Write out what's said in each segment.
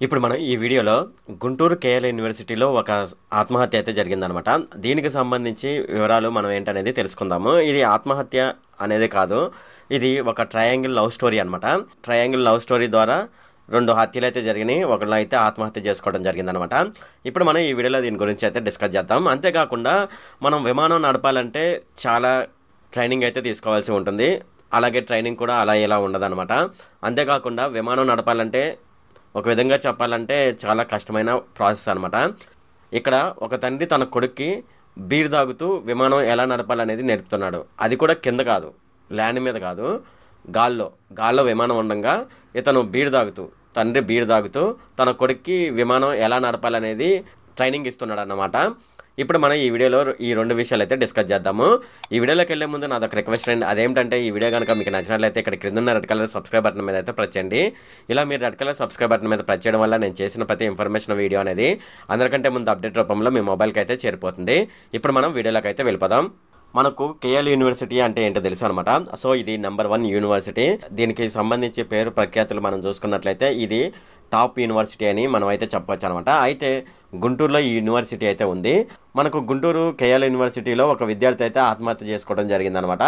ఇప్పుడు మనం ఈ వీడియోలో గుంటూరు కేఎల్ యూనివర్సిటీలో ఒక ఆత్మహత్య అయితే జరిగిందనమాట. దీనికి సంబంధించి వివరాలు మనం ఏంటనేది తెలుసుకుందాము. ఇది ఆత్మహత్య అనేది కాదు, ఇది ఒక ట్రయాంగిల్ లవ్ స్టోరీ అనమాట. ట్రయాంగిల్ లవ్ స్టోరీ ద్వారా రెండు హత్యలు అయితే జరిగినాయి. ఒకళ్ళు అయితే ఆత్మహత్య చేసుకోవడం జరిగిందనమాట. ఇప్పుడు మనం ఈ వీడియోలో దీని గురించి అయితే డిస్కస్ చేద్దాం. అంతేకాకుండా మనం విమానం నడపాలంటే చాలా ట్రైనింగ్ అయితే తీసుకోవాల్సి ఉంటుంది. అలాగే ట్రైనింగ్ కూడా అలా ఇలా ఉండదన్నమాట. అంతేకాకుండా విమానం నడపాలంటే ఒక విధంగా చెప్పాలంటే చాలా కష్టమైన ప్రాసెస్ అనమాట. ఇక్కడ ఒక తండ్రి తన కొడుక్కి బీర్ తాగుతూ విమానం ఎలా నడపాలనేది నేర్పుతున్నాడు. అది కూడా కింద కాదు, ల్యాండ్ మీద కాదు, గాల్లో విమానం ఉండగా ఇతను తండ్రి బీర్ తాగుతూ తన కొడుక్కి విమానం ఎలా నడపాలనేది ట్రైనింగ్ ఇస్తున్నాడు అన్నమాట. ఇప్పుడు మనం ఈ వీడియోలో ఈ రెండు విషయాలు అయితే డిస్కస్ చేద్దాము. ఈ వీడియోలోకి వెళ్ళే ముందు నాదొక రిక్వెస్ట్ అండి. అదేంటంటే ఈ వీడియో కనుక మీకు నచ్చినట్లయితే ఇక్కడ క్రింద ఉన్న రెడ్ కలర్ సబ్స్క్రైబ్ బటన్ మీద అయితే ప్రెస్ చేయండి. ఇలా మీరు రెడ్ కలర్ సబ్స్క్రైబ్ బటన్ మీద ప్రెస్ చేయడం వల్ల నేను చేసిన ప్రతి ఇన్ఫర్మేషన్ వీడియో అనేది అందరికంటే ముందు అప్డేట్ రూపంలో మీ మొబైల్కి అయితే చేరిపోతుంది. ఇప్పుడు మనం వీడియోలోకి అయితే వెళ్ళిపోదాం. మనకు కేఎల్ యూనివర్సిటీ అంటే ఏంటో తెలుసు అనమాట. సో ఇది నెంబర్ 1 యూనివర్సిటీ. దీనికి సంబంధించి పేరు ప్రఖ్యాతులు మనం చూసుకున్నట్లయితే ఇది టాప్ యూనివర్సిటీ అని మనం అయితే చెప్పవచ్చు అనమాట. అయితే గుంటూరులో ఈ యూనివర్సిటీ అయితే ఉంది. మనకు గుంటూరు కేఎల్ యూనివర్సిటీలో ఒక విద్యార్థి అయితే ఆత్మహత్య చేసుకోవడం జరిగిందనమాట.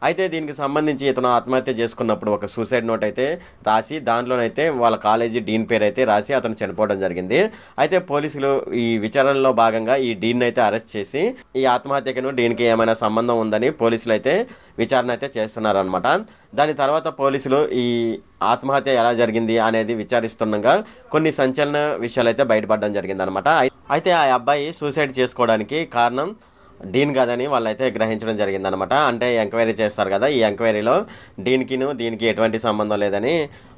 అయితే దీనికి సంబంధించి ఇతను ఆత్మహత్య చేసుకున్నప్పుడు ఒక సూసైడ్ నోట్ అయితే రాసి దాంట్లోనైతే వాళ్ళ కాలేజీ డీన్ పేరు అయితే రాసి అతను చనిపోవడం జరిగింది. అయితే పోలీసులు ఈ విచారణలో భాగంగా ఈ డీన్ అయితే అరెస్ట్ చేసి ఈ ఆత్మహత్యకు డీన్కి ఏమైనా సంబంధం ఉందని పోలీసులు అయితే విచారణ అయితే చేస్తున్నారనమాట. దాని తర్వాత పోలీసులు ఈ ఆత్మహత్య ఎలా జరిగింది అనేది విచారిస్తుండగా కొన్ని సంచలన విషయాలు అయితే బయటపడడం జరిగిందనమాట. అయితే ఆ అబ్బాయి సూసైడ్ చేసుకోవడానికి కారణం డీన్ కాదని వాళ్ళైతే గ్రహించడం జరిగిందనమాట. అంటే ఎంక్వైరీ చేస్తారు కదా, ఈ ఎంక్వైరీలో దీనికి ఎటువంటి సంబంధం లేదని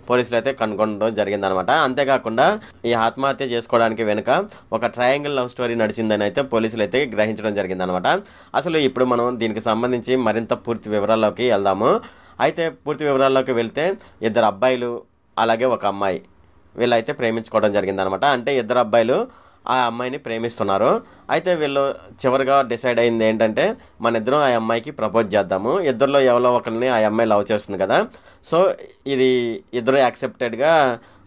పోలీసులు అయితే కనుగొనడం జరిగిందనమాట. అంతేకాకుండా ఈ ఆత్మహత్య చేసుకోవడానికి వెనుక ఒక ట్రయాంగిల్ లవ్ స్టోరీ నడిచిందని అయితే పోలీసులు అయితే గ్రహించడం జరిగిందనమాట. అసలు ఇప్పుడు మనం దీనికి సంబంధించి మరింత పూర్తి వివరాల్లోకి వెళ్దాము. అయితే పూర్తి వివరాల్లోకి వెళ్తే ఇద్దరు అబ్బాయిలు అలాగే ఒక అమ్మాయి వీళ్ళైతే ప్రేమించుకోవడం జరిగిందనమాట. అంటే ఇద్దరు అబ్బాయిలు ఆ అమ్మాయిని ప్రేమిస్తున్నారు. అయితే వీళ్ళు చివరిగా డిసైడ్ అయింది ఏంటంటే మన ఇద్దరం ఆ అమ్మాయికి ప్రపోజ్ చేద్దాము. ఇద్దరిలో ఎవరో ఒకరిని ఆ అమ్మాయి లవ్ చేస్తుంది కదా, సో ఇది ఇద్దరు యాక్సెప్టెడ్గా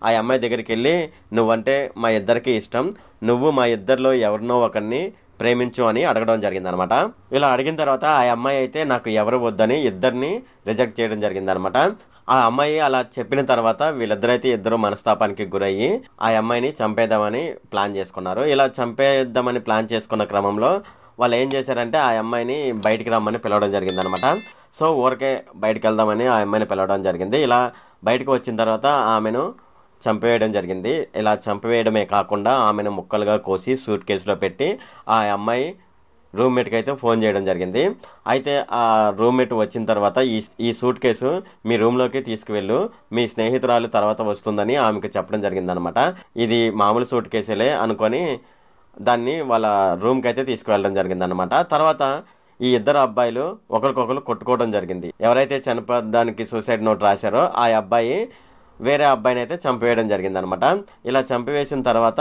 ఆ అమ్మాయి దగ్గరికి వెళ్ళి నువ్వంటే మా ఇద్దరికి ఇష్టం, నువ్వు మా ఇద్దరిలో ఎవరినో ఒకరిని ప్రేమించు అని అడగడం జరిగిందనమాట. ఇలా అడిగిన తర్వాత ఆ అమ్మాయి అయితే నాకు ఎవరు వద్దని ఇద్దరిని రిజెక్ట్ చేయడం జరిగిందనమాట. ఆ అమ్మాయి అలా చెప్పిన తర్వాత వీళ్ళిద్దరైతే ఇద్దరు మనస్తాపానికి గురయ్యి ఆ అమ్మాయిని చంపేద్దామని ప్లాన్ చేసుకున్నారు. ఇలా చంపేద్దామని ప్లాన్ చేసుకున్న క్రమంలో వాళ్ళు ఏం చేశారంటే ఆ అమ్మాయిని బయటికి రమ్మని పిలవడం జరిగిందనమాట. సో ఊరికే బయటికి వెళ్దామని ఆ అమ్మాయిని పిలవడం జరిగింది. ఇలా బయటకు వచ్చిన తర్వాత ఆమెను చంపేయడం జరిగింది. ఇలా చంపేయడమే కాకుండా ఆమెను ముక్కలుగా కోసి సూట్ కేసులో పెట్టి ఆ అమ్మాయి రూమ్మేట్కి అయితే ఫోన్ చేయడం జరిగింది. అయితే ఆ రూమ్మేట్ వచ్చిన తర్వాత ఈ సూట్ కేసు మీ రూమ్లోకి తీసుకువెళ్ళు, మీ స్నేహితురాలు తర్వాత వస్తుందని ఆమెకు చెప్పడం జరిగిందనమాట. ఇది మామూలు సూట్ కేసులే అనుకొని దాన్ని వాళ్ళ రూమ్కి అయితే తీసుకువెళ్ళడం జరిగిందనమాట. తర్వాత ఈ ఇద్దరు అబ్బాయిలు ఒకరికొకరు కొట్టుకోవడం జరిగింది. ఎవరైతే చనిపోవడానికి సూసైడ్ నోట్ రాశారో ఆ అబ్బాయి వేరే అబ్బాయిని అయితే చంపేయడం జరిగిందనమాట. ఇలా చంపివేసిన తర్వాత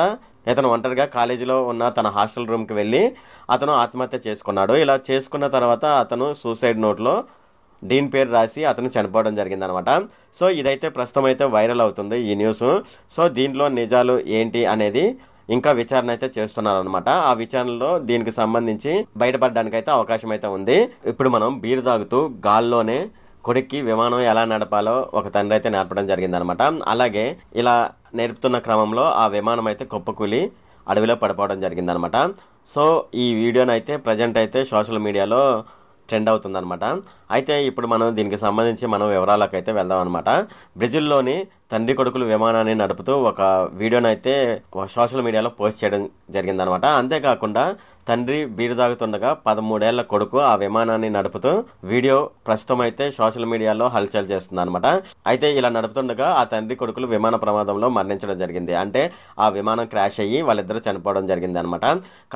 ఇతను ఒంటరిగా కాలేజీలో ఉన్న తన హాస్టల్ రూమ్కి వెళ్ళి అతను ఆత్మహత్య చేసుకున్నాడు. ఇలా చేసుకున్న తర్వాత అతను సూసైడ్ నోట్లో డీన్ పేరు రాసి అతను చనిపోవడం జరిగిందనమాట. సో ఇదైతే ప్రస్తుతం అయితే వైరల్ అవుతుంది ఈ న్యూస్. సో దీంట్లో నిజాలు ఏంటి అనేది ఇంకా విచారణ అయితే చేస్తున్నారనమాట. ఆ విచారణలో దీనికి సంబంధించి బయటపడడానికైతే అవకాశం అయితే ఉంది. ఇప్పుడు మనం బీర్ తాగుతూ గాల్లోనే కొడుక్కి విమానం ఎలా నడపాలో ఒక తండ్రి అయితే నేర్పడం జరిగిందనమాట. అలాగే ఇలా నేర్పుతున్న క్రమంలో ఆ విమానం అయితే కుప్పకూలి అడవిలో పడిపోవడం జరిగిందనమాట. సో ఈ వీడియోని అయితే ప్రజెంట్ అయితే సోషల్ మీడియాలో ట్రెండ్ అవుతుందన్నమాట. అయితే ఇప్పుడు మనం దీనికి సంబంధించి మనం వివరాలకు అయితే వెళ్దాం అనమాట. బ్రెజిల్లోని తండ్రి కొడుకులు విమానాన్ని నడుపుతూ ఒక వీడియోని అయితే సోషల్ మీడియాలో పోస్ట్ చేయడం జరిగిందనమాట. అంతేకాకుండా తండ్రి బీరు తాగుతుండగా 13 ఏళ్ల కొడుకు ఆ విమానాన్ని నడుపుతూ వీడియో ప్రస్తుతం అయితే సోషల్ మీడియాలో హల్చల్ చేస్తుంది అనమాట. అయితే ఇలా నడుపుతుండగా ఆ తండ్రి కొడుకులు విమాన ప్రమాదంలో మరణించడం జరిగింది. అంటే ఆ విమానం క్రాష్ అయ్యి వాళ్ళిద్దరూ చనిపోవడం జరిగింది అనమాట.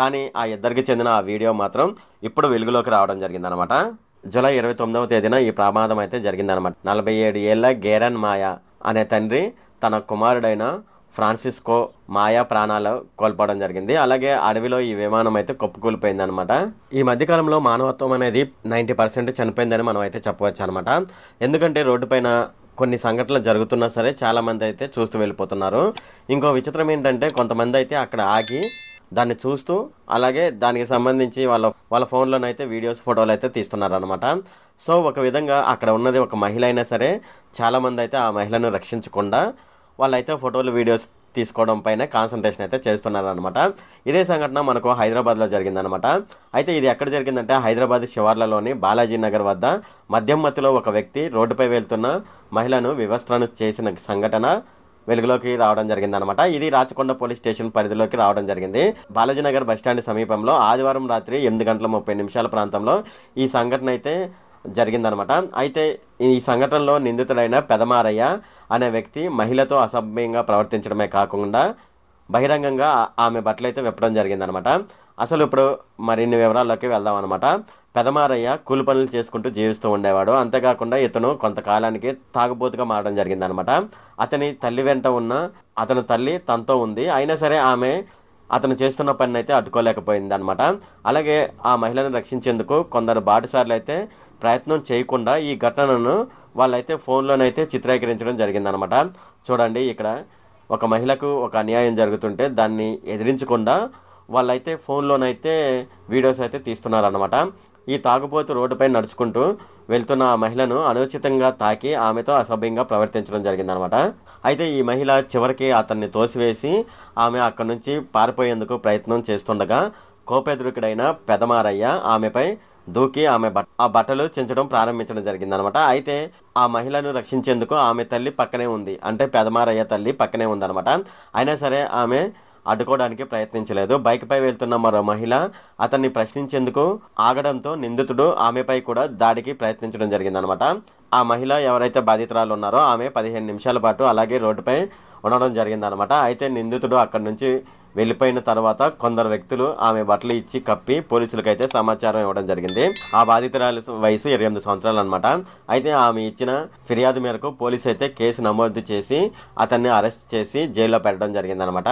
కానీ ఆ ఇద్దరికి చెందిన ఆ వీడియో మాత్రం ఇప్పుడు వెలుగులోకి రావడం జరిగిందనమాట. జూలై 29వ తేదీన ఈ ప్రమాదం అయితే జరిగిందనమాట. 47 ఏళ్ల గేరన్ మాయా అనే తండ్రి తన కుమారుడైన ఫ్రాన్సిస్కో మాయా ప్రాణాలు కోల్పోవడం జరిగింది. అలాగే అడవిలో ఈ విమానం అయితే కుప్పకూలిపోయింది అనమాట. ఈ మధ్యకాలంలో మానవత్వం అనేది 90% చనిపోయిందని మనం అయితే చెప్పవచ్చు అనమాట. ఎందుకంటే రోడ్డు పైన కొన్ని సంఘటనలు జరుగుతున్నా సరే చాలామంది అయితే చూస్తూ వెళ్ళిపోతున్నారు. ఇంకో విచిత్రం ఏంటంటే కొంతమంది అయితే అక్కడ ఆగి దాన్ని చూస్తూ అలాగే దానికి సంబంధించి వాళ్ళ ఫోన్లోనైతే వీడియోస్ ఫోటోలు అయితే తీస్తున్నారు అనమాట. సో ఒక విధంగా అక్కడ ఉన్నది ఒక మహిళ అయినా సరే చాలామంది అయితే ఆ మహిళను రక్షించకుండా వాళ్ళైతే ఫోటోలు వీడియోస్ తీసుకోవడం పైన కాన్సన్ట్రేషన్ అయితే చేస్తున్నారనమాట. ఇదే సంఘటన మనకు హైదరాబాద్లో జరిగిందనమాట. అయితే ఇది ఎక్కడ జరిగిందంటే హైదరాబాద్ శివార్లలోని బాలాజీ నగర్ వద్ద మద్యం మత్తులో ఒక వ్యక్తి రోడ్డుపై వెళ్తున్న మహిళను వివస్త్రను చేసిన సంఘటన వెలుగులోకి రావడం జరిగిందనమాట. ఇది రాచకొండ పోలీస్ స్టేషన్ పరిధిలోకి రావడం జరిగింది. బాలాజీ నగర్ బస్టాండ్ సమీపంలో ఆదివారం రాత్రి 8:30 ప్రాంతంలో ఈ సంఘటన అయితే జరిగిందనమాట. అయితే ఈ సంఘటనలో నిందితుడైన పెదమారయ్య అనే వ్యక్తి మహిళతో అసభ్యంగా ప్రవర్తించడమే కాకుండా బహిరంగంగా ఆమె బట్టలైతే విప్పడం జరిగిందనమాట. అసలు ఇప్పుడు మరిన్ని వివరాల్లోకి వెళ్దాం అనమాట. పెదమారయ్య కూలి పనులు చేసుకుంటూ జీవిస్తూ ఉండేవాడు. అంతేకాకుండా ఇతను కొంతకాలానికి తాగుబోతుగా మారడం జరిగిందనమాట. అతని తల్లి వెంట ఉన్న అతని తల్లి తనతో ఉంది. అయినా సరే ఆమె అతను చేస్తున్న పని అయితే అడ్డుకోలేకపోయింది అనమాట. అలాగే ఆ మహిళను రక్షించేందుకు కొందరు బాటసార్లు అయితే ప్రయత్నం చేయకుండా ఈ ఘటనను వాళ్ళైతే ఫోన్లోనైతే చిత్రీకరించడం జరిగిందనమాట. చూడండి, ఇక్కడ ఒక మహిళకు ఒక అన్యాయం జరుగుతుంటే దాన్ని ఎదిరించకుండా వాళ్ళైతే ఫోన్లోనైతే వీడియోస్ అయితే తీస్తున్నారనమాట. ఈ తాగుబోతు రోడ్డుపై నడుచుకుంటూ వెళ్తున్న ఆ మహిళను అనుచితంగా తాకి ఆమెతో అసభ్యంగా ప్రవర్తించడం జరిగిందనమాట. అయితే ఈ మహిళ చివరికి అతన్ని తోసివేసి ఆమె అక్కడి నుంచి పారిపోయేందుకు ప్రయత్నం చేస్తుండగా కోపెదురుకుడైన పెదమారయ్య ఆమెపై దూకి ఆమె ఆ బట్టలు చించడం ప్రారంభించడం జరిగిందనమాట. అయితే ఆ మహిళను రక్షించేందుకు ఆమె తల్లి పక్కనే ఉంది, అంటే పెదమారయ్య తల్లి పక్కనే ఉందనమాట. అయినా సరే ఆమె అడ్డుకోవడానికి ప్రయత్నించలేదు. బైక్పై వెళ్తున్న మరో మహిళ అతన్ని ప్రశ్నించేందుకు ఆగడంతో నిందితుడు ఆమెపై కూడా దాడికి ప్రయత్నించడం జరిగిందనమాట. ఆ మహిళ ఎవరైతే బాధితురాలు ఉన్నారో ఆమె 15 నిమిషాల పాటు అలాగే రోడ్డుపై ఉండడం జరిగిందనమాట. అయితే నిందితుడు అక్కడి నుంచి వెళ్ళిపోయిన తర్వాత కొందరు వ్యక్తులు ఆమె బట్టలు ఇచ్చి కప్పి పోలీసులకైతే సమాచారం ఇవ్వడం జరిగింది. ఆ బాధితురాలి వయసు 28 సంవత్సరాలు అనమాట. అయితే ఆమె ఇచ్చిన ఫిర్యాదు మేరకు పోలీసు అయితే కేసు నమోదు చేసి అతన్ని అరెస్ట్ చేసి జైల్లో పెట్టడం జరిగిందనమాట.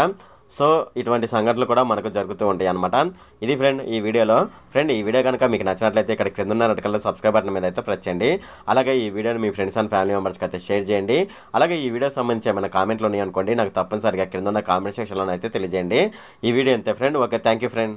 సో ఇటువంటి సంఘటనలు కూడా మనకు జరుగుతూ ఉంటాయి అనమాట. ఇది ఫ్రెండ్ ఈ వీడియోలో. ఫ్రెండ్, ఈ వీడియో కనుక మీకు నచ్చినట్లయితే ఇక్కడ క్రింద ఉన్న రెడ్ కలర్ సబ్స్క్రైబ్ బటన్ మీద అయితే ప్రెస్ చేయండి. అలాగే ఈ వీడియోని మీ ఫ్రెండ్స్ అండ్ ఫ్యామిలీ మెంబర్స్కి అయితే షేర్ చేయండి. అలాగే ఈ వీడియో సంబంధించి ఏమైనా కామెంట్లు ఉన్నాయి అనుకోండి, నాకు తప్పనిసరిగా క్రింద ఉన్న కామెంట్ సెక్షన్లో అయితే తెలియజేయండి. ఈ వీడియో అంతే friend. Okay, thank you friend.